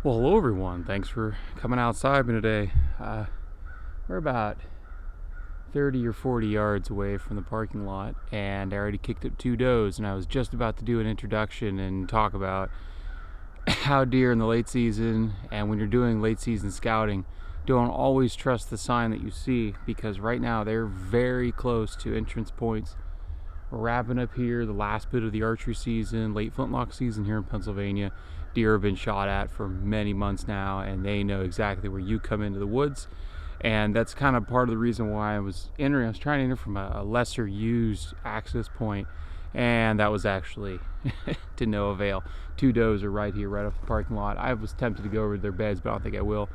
Well, hello everyone. Thanks for coming outside with me today. We're about 30 or 40 yards away from the parking lot, and I already kicked up 2 does, and I was just about to do an introduction and talk about how deer in the late season, and when you're doing late season scouting, don't always trust the sign that you see, because right now they're very close to entrance points. We're wrapping up here the last bit of the archery season, late flintlock season here in Pennsylvania. Deer have been shot at for many months now, and they know exactly where you come into the woods. And that's kind of part of the reason why I was entering. I was trying to enter from a lesser used access point, and that was actually to no avail. 2 does are right here, right off the parking lot. I was tempted to go over to their beds, but I don't think I will.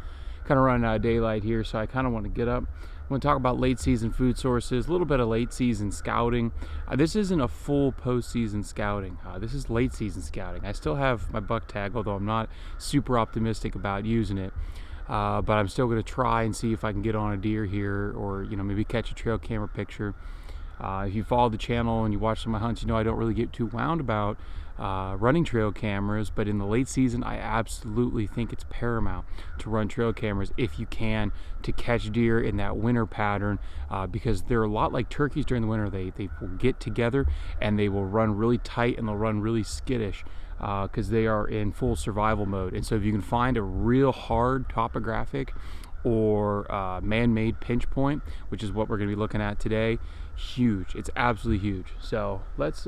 Kind of running out of daylight here, so I kind of want to get up. I'm going to talk about late season food sources, a little bit of late season scouting. This isn't a full postseason scouting. This is late season scouting. I still have my buck tag, although I'm not super optimistic about using it. But I'm still going to try and see if I can get on a deer here, or maybe catch a trail camera picture. If you follow the channel and you watch some of my hunts, I don't really get too wound about running trail cameras, but in the late season I absolutely think it's paramount to run trail cameras if you can, to catch deer in that winter pattern, because they're a lot like turkeys during the winter. They will get together and they will run really tight, and they'll run really skittish because they are in full survival mode. And so if you can find a real hard topographic or man-made pinch point, which is what we're going to be looking at today, huge. It's absolutely huge. So let's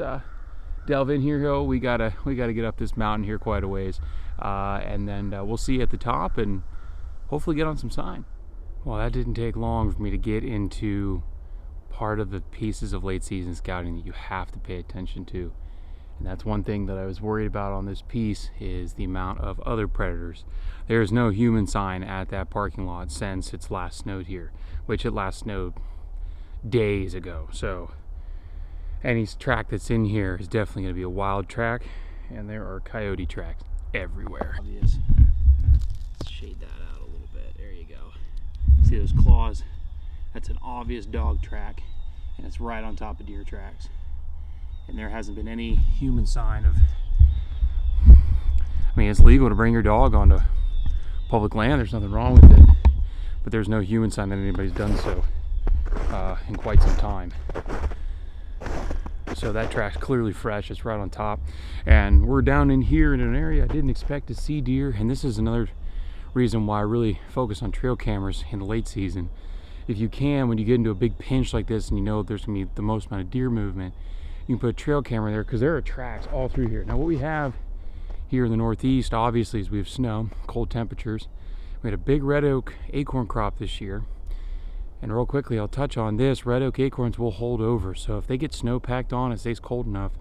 delve in here. We gotta get up this mountain here quite a ways, and then we'll see you at the top and hopefully get on some sign. Well, that didn't take long for me to get into part of the pieces of late season scouting that you have to pay attention to. And that's one thing that I was worried about on this piece, is the amount of other predators. There's no human sign at that parking lot since it's last snowed here, which it last snowed days ago. So any track that's in here is definitely going to be a wild track, and there are coyote tracks everywhere. Obvious. Let's shade that out a little bit. There you go. See those claws? That's an obvious dog track, and it's right on top of deer tracks. And there hasn't been any human sign of, it's legal to bring your dog onto public land, there's nothing wrong with it, but there's no human sign that anybody's done so in quite some time. So that track's clearly fresh, it's right on top. And we're down in here in an area I didn't expect to see deer, and this is another reason why I really focus on trail cameras in the late season. If you can, when you get into a big pinch like this and you know there's going to be the most amount of deer movement, you can put a trail camera there, because there are tracks all through here. Now what we have here in the Northeast, obviously, is we have snow, cold temperatures. We had a big red oak acorn crop this year. And real quickly, I'll touch on this. Red oak acorns will hold over. So if they get snow packed on, it stays cold enough,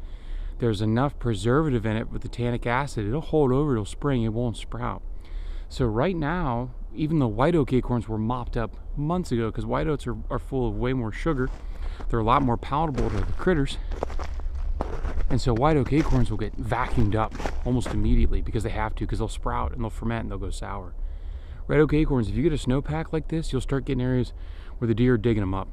there's enough preservative in it with the tannic acid, it'll hold over till spring, it won't sprout. So right now, even the white oak acorns were mopped up months ago, because white oaks are full of way more sugar. They're a lot more palatable to the critters. And so white oak acorns will get vacuumed up almost immediately, because they have to, because they'll sprout and they'll ferment and they'll go sour. Red oak acorns, if you get a snowpack like this, you'll start getting areas where the deer are digging them up.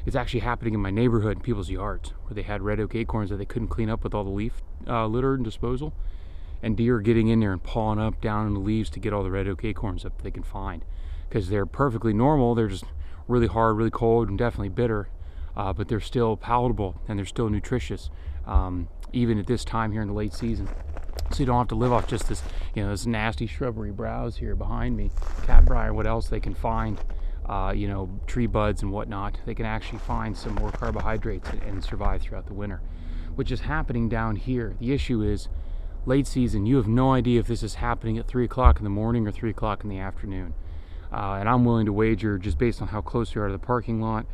It's actually happening in my neighborhood, in people's yards, where they had red oak acorns that they couldn't clean up with all the leaf litter and disposal. And deer are getting in there and pawing up down in the leaves to get all the red oak acorns that they can find. Because they're perfectly normal, they're just really hard, really cold, and definitely bitter. But they're still palatable and they're still nutritious, even at this time here in the late season. So you don't have to live off just this, this nasty shrubbery browse here behind me, catbrier, what else they can find, tree buds and whatnot. They can actually find some more carbohydrates and survive throughout the winter, which is happening down here. The issue is, late season, you have no idea if this is happening at 3 o'clock in the morning or 3 o'clock in the afternoon. And I'm willing to wager, just based on how close we are to the parking lot,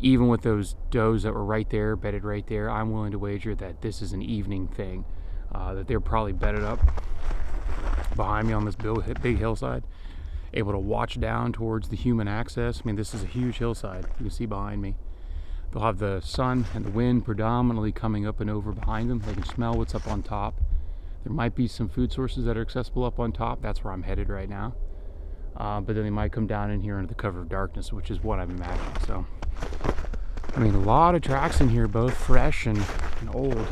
even with those does that were right there, bedded right there, I'm willing to wager that this is an evening thing, that they're probably bedded up behind me on this big hillside, able to watch down towards the human access. This is a huge hillside, you can see behind me. They'll have the sun and the wind predominantly coming up and over behind them. They can smell what's up on top. There might be some food sources that are accessible up on top. That's where I'm headed right now. But then they might come down in here under the cover of darkness, which is what I'm imagining. So, a lot of tracks in here, both fresh and old.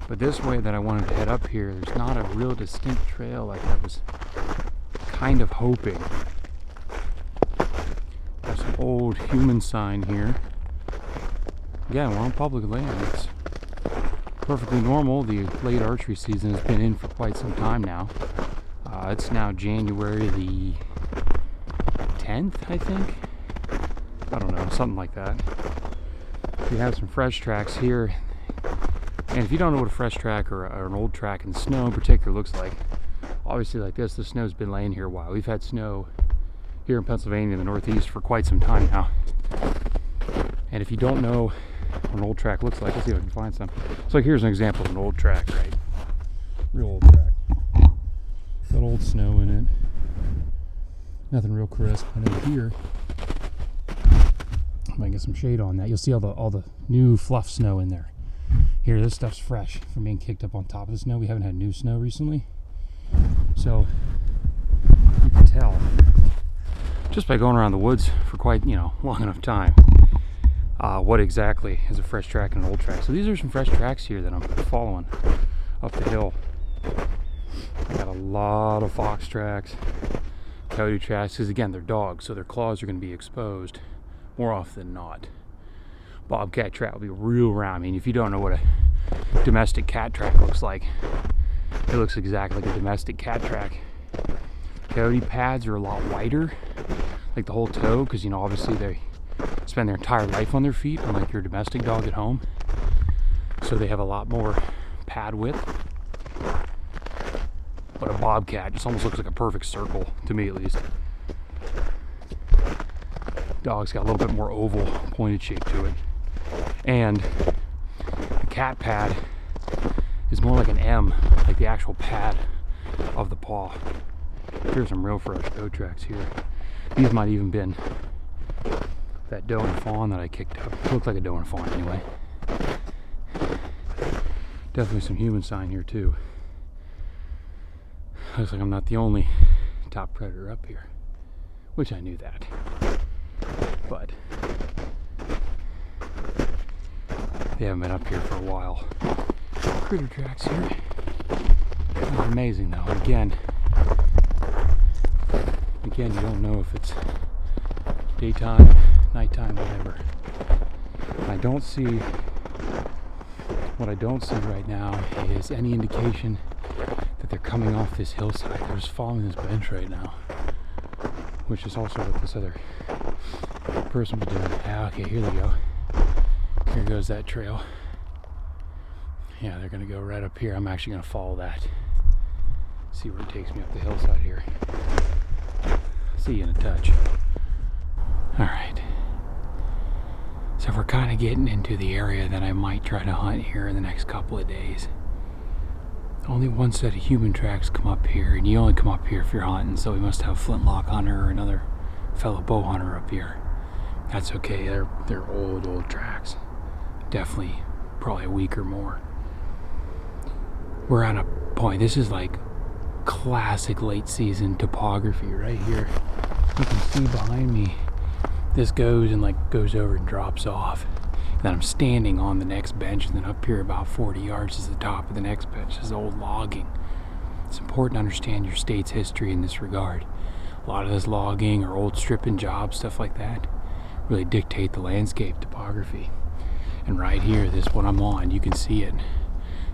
But this way that I wanted to head up here, there's not a real distinct trail like I was kind of hoping. There's some old human sign here. Again, we're on public land. It's perfectly normal. The late archery season has been in for quite some time now. It's now January the 10th, I think. I don't know, something like that. We have some fresh tracks here. And if you don't know what a fresh track or an old track in snow in particular looks like, obviously like this, the snow's been laying here a while. We've had snow here in Pennsylvania in the Northeast for quite some time now. And if you don't know what an old track looks like, let's see if I can find some. So like here's an example of an old track, right? Real old track. Got old snow in it. Nothing real crisp. And over here, I might get some shade on that. You'll see all the new fluff snow in there. Here, this stuff's fresh from being kicked up on top of the snow. We haven't had new snow recently. So you can tell just by going around the woods for quite, long enough time, what exactly is a fresh track and an old track. So these are some fresh tracks here that I'm following up the hill. I got a lot of fox tracks, coyote tracks, because again, they're dogs, so their claws are going to be exposed more often than not. Bobcat track will be real round. I mean, if you don't know what a domestic cat track looks like, it looks exactly like a domestic cat track. Coyote pads are a lot wider, like the whole toe, because obviously they spend their entire life on their feet, unlike your domestic dog at home. So they have a lot more pad width. But a bobcat just almost looks like a perfect circle, to me at least. Dog's got a little bit more oval, pointed shape to it. And the cat pad is more like an M, like the actual pad of the paw. Here's some real fresh doe tracks here. These might even been that doe and fawn that I kicked up. It looked like a doe and fawn anyway. Definitely some human sign here too. Looks like I'm not the only top predator up here, which I knew that. But they haven't been up here for a while. Critter tracks here. That's amazing though. Again, you don't know if it's daytime, nighttime, whatever. What I don't see right now is any indication that they're coming off this hillside. They're just following this bench right now, which is also what this other person was doing. Okay, here they go. Here goes that trail. Yeah, they're gonna go right up here. I'm actually gonna follow that. See where it takes me up the hillside here. See you in a touch. Alright. So we're kind of getting into the area that I might try to hunt here in the next couple of days. Only one set of human tracks come up here, and you only come up here if you're hunting, so we must have a flintlock hunter or another fellow bow hunter up here. That's okay, they're old tracks. Definitely probably a week or more. We're on a point, this is like classic late season topography right here. You can see behind me, this goes over and drops off. And then I'm standing on the next bench, and then up here about 40 yards is the top of the next bench. This is old logging. It's important to understand your state's history in this regard. A lot of this logging or old stripping jobs, stuff like that, really dictate the landscape topography. And right here, this one I'm on, you can see it,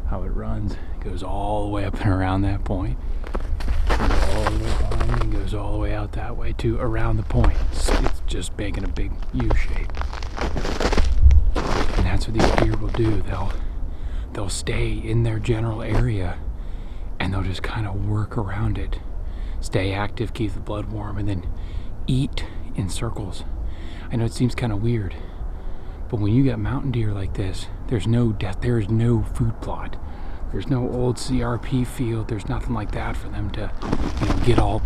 how it runs. It goes all the way up and around that point. All the way behind and goes all the way out that way to around the point. It's just making a big U shape. And that's what these deer will do. They'll stay in their general area and they'll just kind of work around it. Stay active, keep the blood warm, and then eat in circles. I know it seems kind of weird, but when you get mountain deer like this, there's no death, there is no food plot. There's no old CRP field. There's nothing like that for them to, get all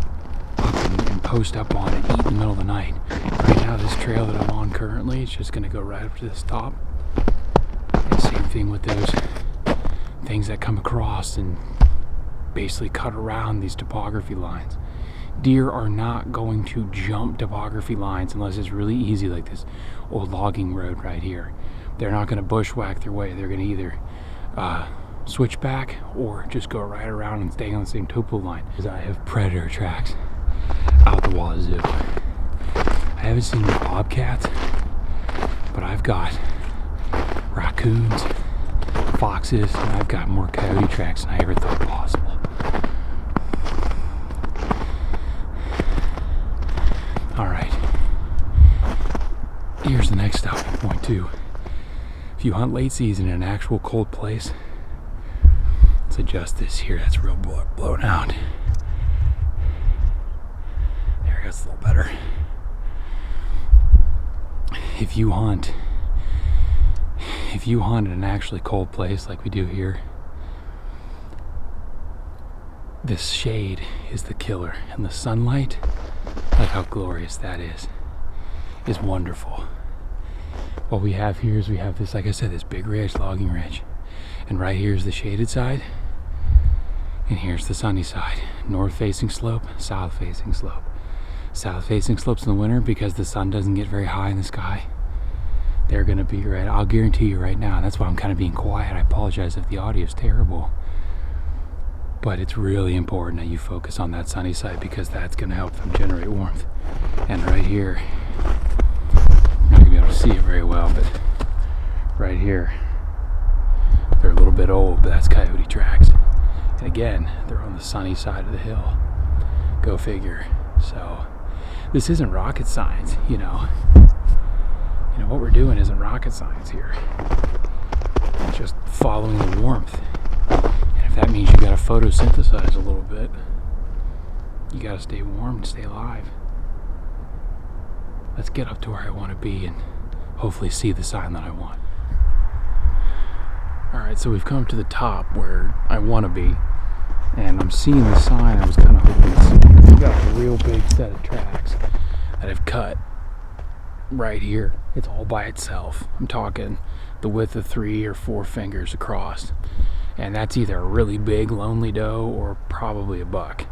up and post up on and eat in the middle of the night. Right now, this trail that I'm on currently, it's just going to go right up to this top. And same thing with those things that come across and basically cut around these topography lines. Deer are not going to jump topography lines unless it's really easy, like this old logging road right here. They're not going to bushwhack their way. They're going to either switchback or just go right around and stay on the same topo line. Because I have predator tracks out the wazoo. I haven't seen any bobcats, but I've got raccoons, foxes, and I've got more coyote tracks than I ever thought possible. Alright, here's the next stopping point too. If you hunt late season in an actual cold place, let's adjust this here, that's real blown out. There it goes a little better. If you hunt in an actually cold place like we do here, this shade is the killer, and the sunlight, like how glorious that is wonderful. What we have here is we have this, like I said, this big ridge, logging ridge, and right here is the shaded side, and here's the sunny side. North facing slope, south facing slope. South facing slopes in the winter, because the sun doesn't get very high in the sky, they're gonna be right, I'll guarantee you right now, and that's why I'm kind of being quiet. I apologize if the audio is terrible, but it's really important that you focus on that sunny side, because that's gonna help them generate warmth. And right here, I'm not gonna be able to see it very well, but right here, they're a little bit old, but that's coyote tracks. And again, they're on the sunny side of the hill. Go figure. So this isn't rocket science, you know. What we're doing isn't rocket science here. It's just following the warmth. And if that means you gotta photosynthesize a little bit, you gotta stay warm to stay alive. Let's get up to where I want to be and hopefully see the sign that I want. Alright, so we've come to the top where I want to be, and I'm seeing the sign I was kind of hoping to see. We've got a real big set of tracks that I've cut right here. It's all by itself. I'm talking the width of 3 or 4 fingers across, and that's either a really big lonely doe or probably a buck.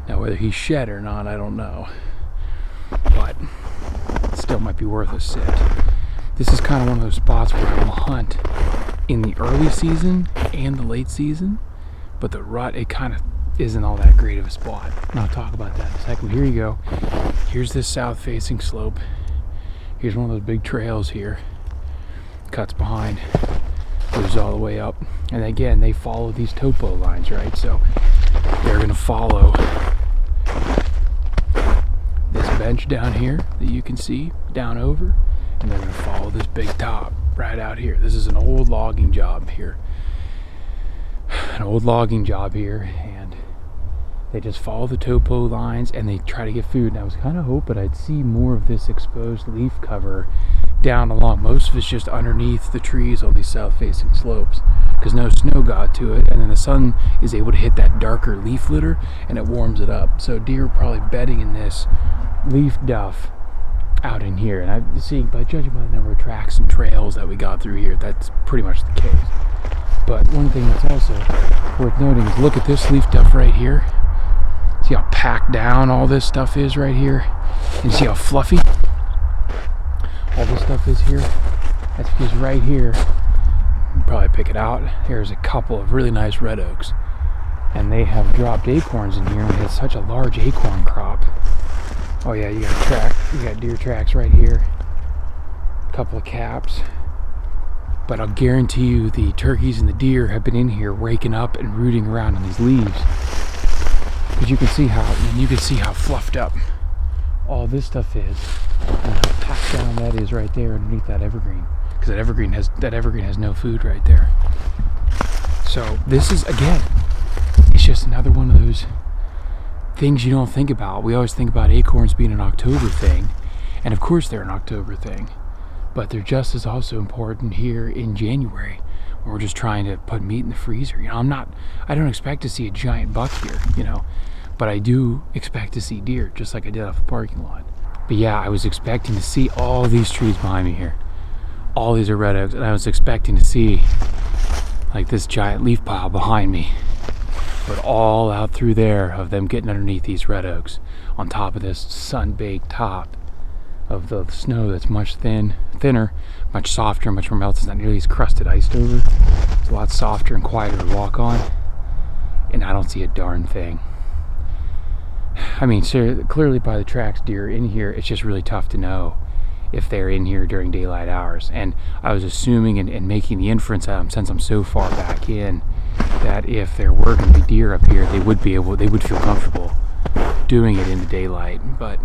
Now whether he's shed or not, I don't know, but it still might be worth a sit. This is kind of one of those spots where I will hunt in the early season and the late season, but the rut, it kind of isn't all that great of a spot, and I'll talk about that in a second. Here you go. Here's this south facing slope. Here's one of those big trails here, cuts behind, goes all the way up, and again they follow these topo lines, right? So they're going to follow this bench down here that you can see down over, and they're going to follow this big top right out here. This is an old logging job here, and they just follow the topo lines and they try to get food. And I was kind of hoping I'd see more of this exposed leaf cover down along. Most of it's just underneath the trees on these south facing slopes, because no snow got to it, and then the sun is able to hit that darker leaf litter and it warms it up. So deer are probably bedding in this leaf duff out in here, and I see, by judging by the number of tracks and trails that we got through here, that's pretty much the case. But one thing that's also worth noting is look at this leaf duff right here. See how packed down all this stuff is right here? And see how fluffy all this stuff is here? That's because right here, you can probably pick it out, there's a couple of really nice red oaks, and they have dropped acorns in here, and we had such a large acorn crop. Oh yeah, you got deer tracks right here, a couple of caps, but I'll guarantee you the turkeys and the deer have been in here raking up and rooting around in these leaves, because you can see how fluffed up all this stuff is, and how packed down that is right there underneath that evergreen, because that evergreen has no food right there. So this is, again, it's just another one of those things you don't think about. We always think about acorns being an October thing, and of course they're an October thing, but they're just as also important here in January, when we're just trying to put meat in the freezer. You know, I don't expect to see a giant buck here, you know, but I do expect to see deer, just like I did off the parking lot. But yeah, I was expecting to see all these trees behind me here. All these are red oaks, and I was expecting to see like this giant leaf pile behind me, but all out through there of them getting underneath these red oaks on top of this sun-baked top of the snow that's much thinner, much softer, much more melted. It's not nearly as crusted, iced over. It's a lot softer and quieter to walk on, and I don't see a darn thing. I mean, so clearly by the tracks deer in here, it's just really tough to know if they're in here during daylight hours. And I was assuming and making the inference since I'm so far back in, that if there were going to be deer up here, they would feel comfortable doing it in the daylight. But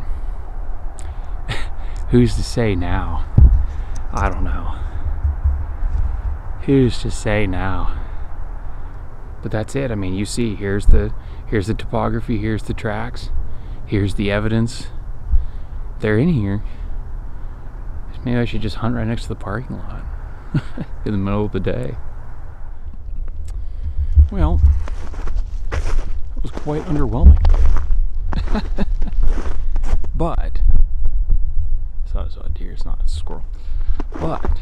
who's to say now? I don't know. Who's to say now? But that's it. I mean, you see, here's the topography, here's the tracks, here's the evidence. They're in here. Maybe I should just hunt right next to the parking lot in the middle of the day. Well, it was quite underwhelming. But so I saw a deer, it's not a squirrel. But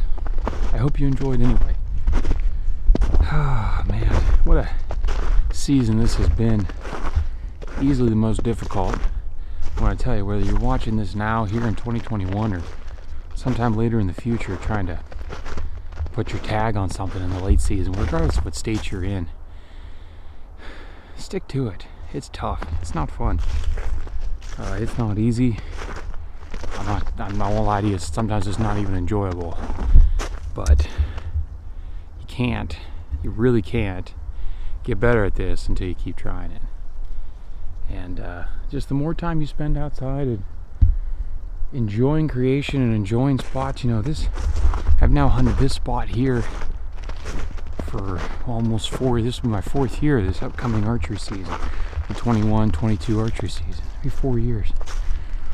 I hope you enjoyed anyway. Oh man, what a season this has been. Easily the most difficult. I want to tell you, whether you're watching this now here in 2021 or sometime later in the future, trying to put your tag on something in the late season, regardless of what state you're in, stick to it. It's tough. It's not fun. It's not easy. I'm not gonna lie to you, sometimes it's not even enjoyable. But you really can't get better at this until you keep trying it. And just the more time you spend outside and enjoying creation and enjoying spots, I've now hunted this spot here for almost this will be my 4th year this upcoming archery season, the 21-22 archery season. Maybe 4 years.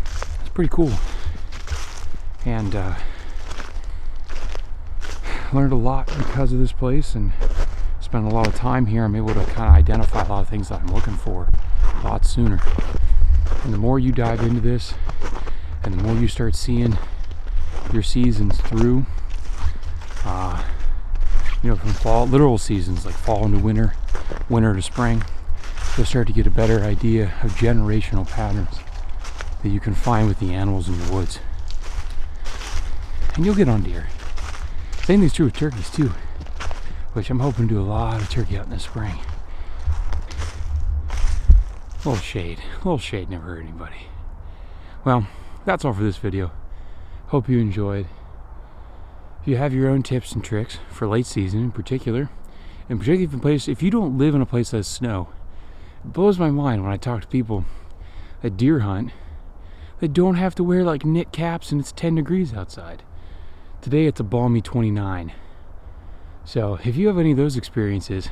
It's pretty cool. And learned a lot because of this place and spent a lot of time here. I'm able to kind of identify a lot of things that I'm looking for a lot sooner. And the more you dive into this and the more you start seeing your seasons through, from fall, literal seasons like fall into winter, winter to spring, you'll start to get a better idea of generational patterns that you can find with the animals in the woods. And you'll get on deer. Same thing's true with turkeys too, which I'm hoping to do a lot of turkey hunting this spring. A little shade never hurt anybody. Well, that's all for this video. Hope you enjoyed. If you have your own tips and tricks for late season in particular, and particularly if you don't live in a place that has snow, it blows my mind when I talk to people that deer hunt that don't have to wear like knit caps and it's 10 degrees outside. Today it's a balmy 29. So if you have any of those experiences,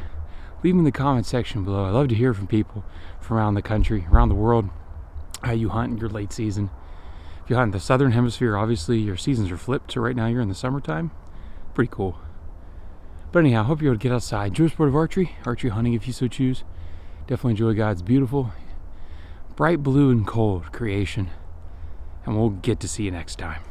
leave them in the comment section below. I love to hear from people from around the country, around the world, how you hunt in your late season. If you hunt in the southern hemisphere, obviously your seasons are flipped, so right now you're in the summertime. Pretty cool. But anyhow, I hope you're able to get outside, enjoy the sport of archery hunting if you so choose. Definitely enjoy God's beautiful, bright blue and cold creation. And we'll get to see you next time.